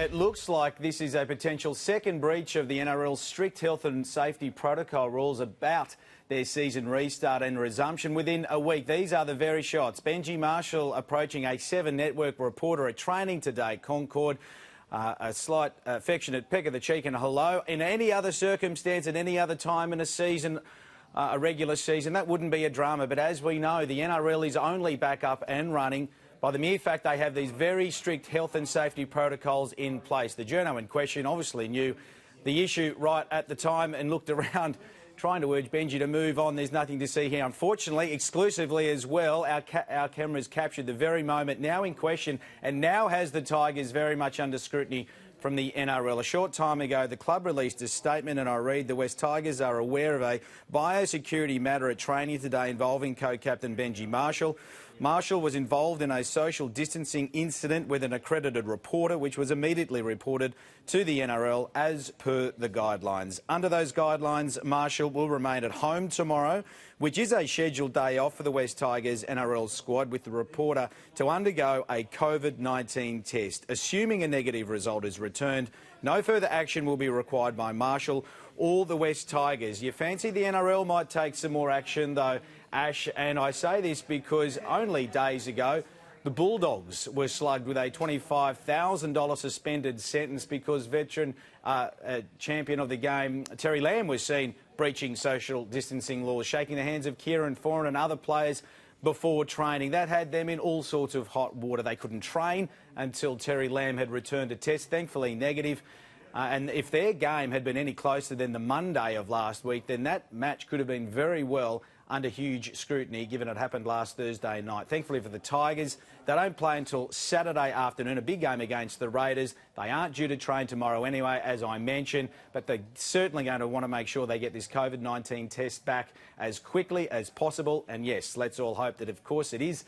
it looks like this is a potential second breach of the NRL's strict health and safety protocol rules about their season restart and resumption within a week. These are the very shots. Benji Marshall approaching a Seven Network reporter at training today, Concord. A slight affectionate peck of the cheek and a hello. In any other circumstance, at any other time in a season, a regular season, that wouldn't be a drama. But as we know, the NRL is only back up and running by the mere fact they have these very strict health and safety protocols in place. The journo in question obviously knew the issue right at the time and looked around trying to urge Benji to move on. There's nothing to see here. Unfortunately, exclusively as well, our cameras captured the very moment now in question and now has the Tigers very much under scrutiny from the NRL. A short time ago, the club released a statement, and I read, the Wests Tigers are aware of a biosecurity matter at training today involving co-captain Benji Marshall. Marshall was involved in a social distancing incident with an accredited reporter, which was immediately reported to the NRL as per the guidelines. Under those guidelines, Marshall will remain at home tomorrow, which is a scheduled day off for the Wests Tigers NRL squad, with the reporter to undergo a COVID-19 test. Assuming a negative result is returned, no further action will be required by Marshall or the Wests Tigers. You fancy the NRL might take some more action though, Ash, and I say this because only days ago the Bulldogs were slugged with a $25,000 suspended sentence because veteran champion of the game Terry Lamb was seen breaching social distancing laws, shaking the hands of Kieran Foran and other players before training. That had them in all sorts of hot water. They couldn't train until Terry Lamb had returned a test, thankfully negative. And if their game had been any closer than the Monday of last week, then that match could have been very well under huge scrutiny, given it happened last Thursday night. Thankfully for the Tigers, they don't play until Saturday afternoon, a big game against the Raiders. They aren't due to train tomorrow anyway, as I mentioned, but they're certainly going to want to make sure they get this COVID-19 test back as quickly as possible. And yes, let's all hope that, of course, it is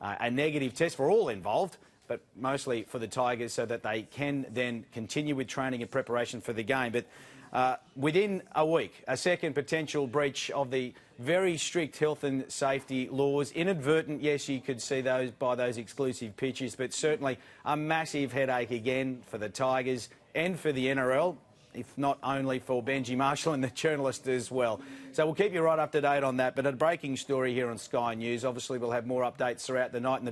a negative test for all involved, but mostly for the Tigers, so that they can then continue with training in preparation for the game. But within a week, a second potential breach of the very strict health and safety laws. Inadvertent, yes, you could see those by those exclusive pitches, but certainly a massive headache again for the Tigers and for the NRL, if not only for Benji Marshall and the journalist as well. So we'll keep you right up to date on that. But a breaking story here on Sky News. Obviously, we'll have more updates throughout the night.